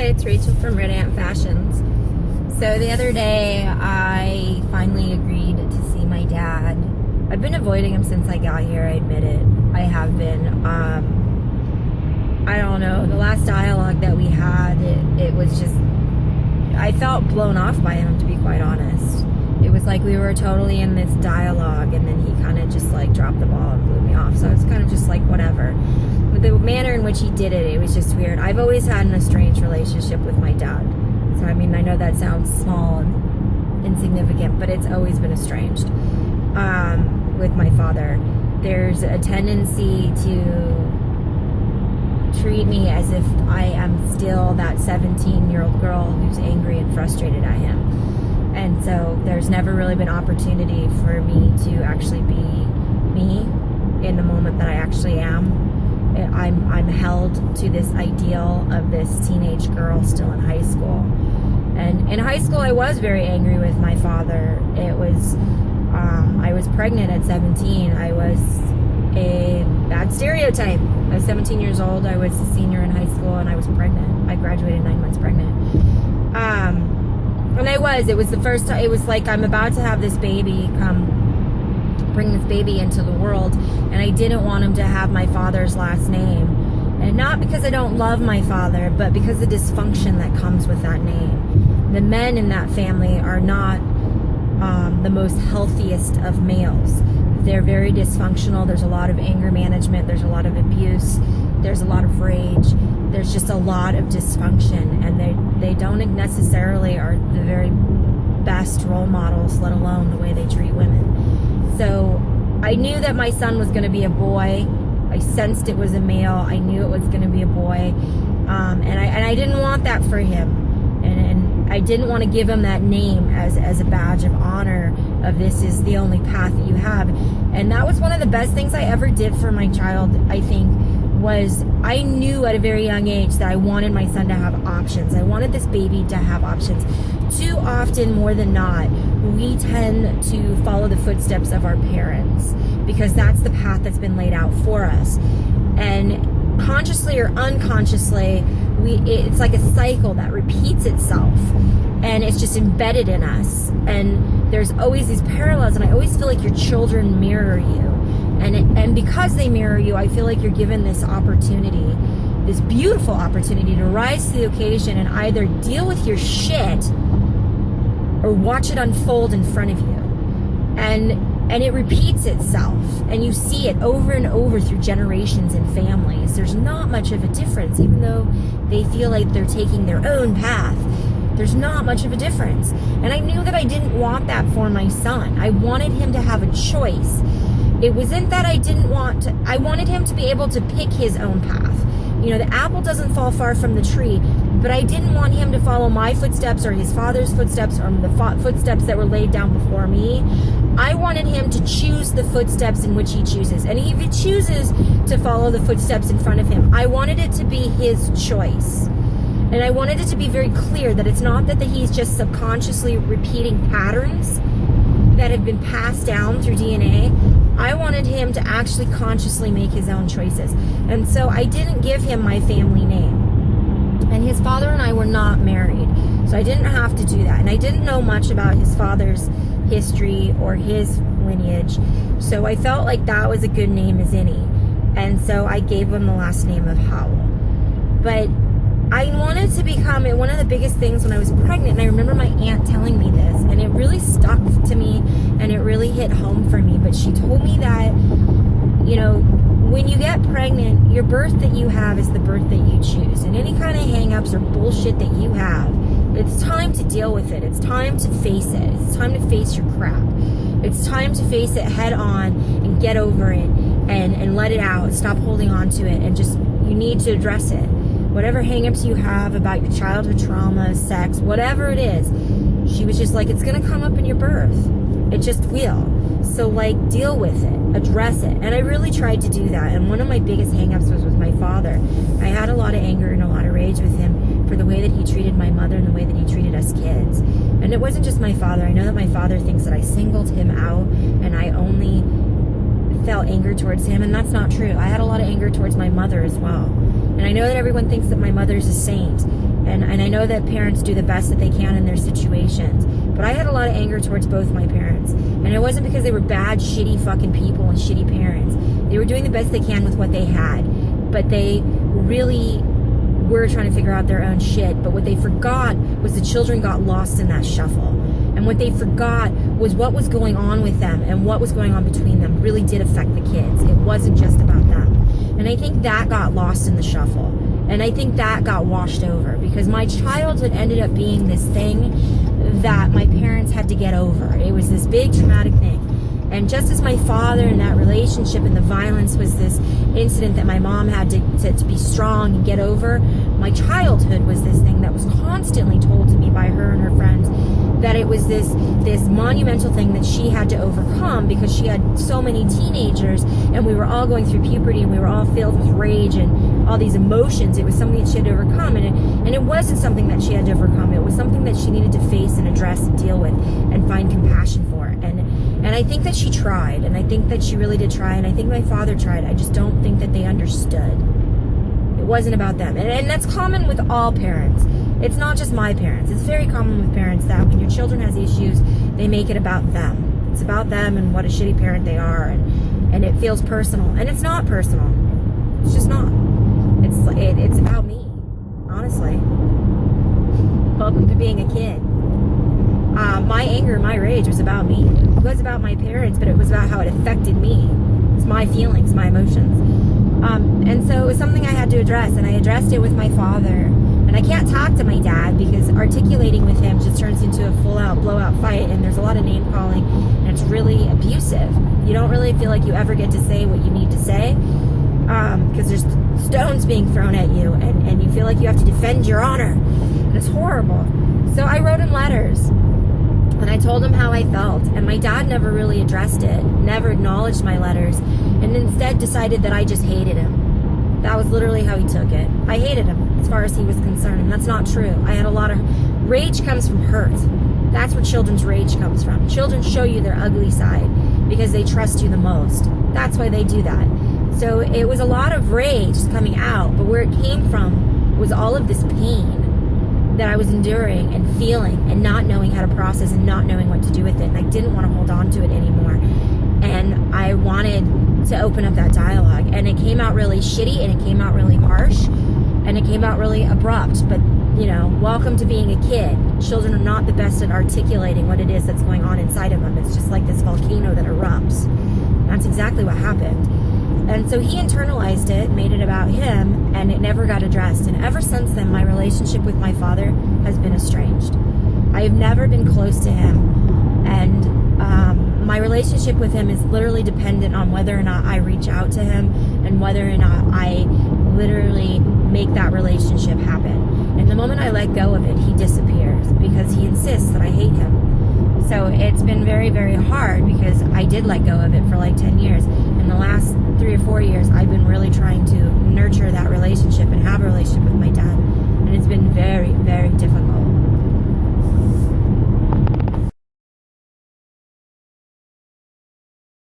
it's Rachel from RedAnt Fashions. So the other day, I finally agreed to see my dad. I've been avoiding him since I got here, I admit it. I have been. I don't know, the last dialogue that we had, it was just, I felt blown off by him, to be quite honest. It was like we were totally in this dialogue, and then he kind of just like dropped the ball and blew me off. So it's kind of just like whatever. But the manner in which he did it, it was just weird. I've always had an estranged relationship with my dad. So I mean, I know that sounds small and insignificant, but it's always been estranged with my father. There's a tendency to treat me as if I am still that 17-year-old girl who's angry and frustrated at him. And so there's never really been opportunity for me to actually be me in the moment that I actually am. I'm held to this ideal of this teenage girl still in high school. And in high school, I was very angry with my father. It was, I was pregnant at 17. I was a bad stereotype. I was 17 years old. I was a senior in high school, and I was pregnant. I graduated 9 months pregnant. And it was the first time, it was like I'm about to have this baby bring this baby into the world, and I didn't want him to have my father's last name. And not because I don't love my father, but because the dysfunction that comes with that name. The men in that family are not the most healthiest of males. They're very dysfunctional. There's a lot of anger management. There's a lot of abuse. There's a lot of rage. There's just a lot of dysfunction, and they don't necessarily are the very best role models, let alone the way they treat women. So I knew that my son was going to be a boy. I sensed it was a male. I knew it was going to be a boy, and I didn't want that for him. And I didn't want to give him that name as a badge of honor of this is the only path that you have. And that was one of the best things I ever did for my child, I think, was I knew at a very young age that I wanted my son to have options. I wanted this baby to have options. Too often, more than not, we tend to follow the footsteps of our parents because that's the path that's been laid out for us. And consciously or unconsciously, it's like a cycle that repeats itself, and it's just embedded in us. And there's always these parallels, and I always feel like your children mirror you. And because they mirror you, I feel like you're given this opportunity, this beautiful opportunity to rise to the occasion and either deal with your shit or watch it unfold in front of you. And it repeats itself, and you see it over and over through generations and families. There's not much of a difference, even though they feel like they're taking their own path. There's not much of a difference. And I knew that I didn't want that for my son. I wanted him to have a choice. It wasn't that I wanted him to be able to pick his own path. You know, the apple doesn't fall far from the tree, but I didn't want him to follow my footsteps or his father's footsteps or the footsteps that were laid down before me. I wanted him to choose the footsteps in which he chooses. And if he chooses to follow the footsteps in front of him, I wanted it to be his choice. And I wanted it to be very clear that it's not that he's just subconsciously repeating patterns that have been passed down through DNA. I wanted him to actually consciously make his own choices. And so I didn't give him my family name. And his father and I were not married, so I didn't have to do that. And I didn't know much about his father's history or his lineage, so I felt like that was a good name as any. And so I gave him the last name of Howell. But I wanted to become one of the biggest things when I was pregnant, and I remember my aunt telling me this, and it really stuck to me, and it really hit home for me. But she told me that, you know, when you get pregnant, your birth that you have is the birth that you choose. And any kind of hang-ups or bullshit that you have, it's time to deal with it. It's time to face it. It's time to face your crap. It's time to face it head on and get over it and let it out. Stop holding on to it, and just, you need to address it. Whatever hang-ups you have about your childhood trauma, sex, whatever it is, she was just like, it's going to come up in your birth. It just will. So, like, deal with it. Address it. And I really tried to do that. And one of my biggest hang-ups was with my father. I had a lot of anger and a lot of rage with him for the way that he treated my mother and the way that he treated us kids. And it wasn't just my father. I know that my father thinks that I singled him out and I only felt anger towards him, and that's not true. I had a lot of anger towards my mother as well. And I know that everyone thinks that my mother's a saint, And I know that parents do the best that they can in their situations. But I had a lot of anger towards both my parents. And it wasn't because they were bad, shitty fucking people and shitty parents. They were doing the best they can with what they had. But they really were trying to figure out their own shit. But what they forgot was the children got lost in that shuffle. And what they forgot was what was going on with them and what was going on between them really did affect the kids. It wasn't just about them. And I think that got lost in the shuffle. And I think that got washed over because my childhood ended up being this thing that my parents had to get over. It was this big traumatic thing. And just as my father and that relationship and the violence was this incident that my mom had to be strong and get over, my childhood was this thing that was constantly told to me by her and her friends that it was this monumental thing that she had to overcome because she had so many teenagers and we were all going through puberty and we were all filled with rage and all these emotions. It was something that she had to overcome, and it wasn't something that she had to overcome. It was something that she needed to face and address and deal with and find compassion for. And I think that she tried, and I think that she really did try, and I think my father tried. I just don't think that they understood. It wasn't about them. And that's common with all parents. It's not just my parents. It's very common with parents that when your children has issues, they make it about them. It's about them and what a shitty parent they are, and it feels personal. And it's not personal. It's just not. It's about me, honestly. Welcome to being a kid. My anger, my rage was about me. It was about my parents, but it was about how it affected me. It's my feelings, my emotions. And so it was something I had to address, and I addressed it with my father. And I can't talk to my dad because articulating with him just turns into a full-out, blowout fight, and there's a lot of name-calling, and it's really abusive. You don't really feel like you ever get to say what you need to say because there's stones being thrown at you, and you feel like you have to defend your honor. And it's horrible. So I wrote him letters, and I told him how I felt, and my dad never really addressed it, never acknowledged my letters, and instead decided that I just hated him. That was literally how he took it. I hated him as far as he was concerned, and that's not true. I had a lot of rage comes from hurt. That's where children's rage comes from. Children show you their ugly side because they trust you the most. That's why they do that. So it was a lot of rage coming out, but where it came from was all of this pain that I was enduring and feeling and not knowing how to process and not knowing what to do with it. And I didn't want to hold on to it anymore. And I wanted to open up that dialogue. And it came out really shitty, and it came out really harsh, and it came out really abrupt. But, welcome to being a kid. Children are not the best at articulating what it is that's going on inside of them. It's just like this volcano that erupts. That's exactly what happened. And so he internalized it, made it about him, and it never got addressed. And ever since then, my relationship with my father has been estranged. I have never been close to him, and my relationship with him is literally dependent on whether or not I reach out to him and whether or not I literally make that relationship happen. And the moment I let go of it, he disappears because he insists that I hate him. So it's been very, very hard because I did let go of it for like 10 years. In the last 3 or 4 years, I've been really trying to nurture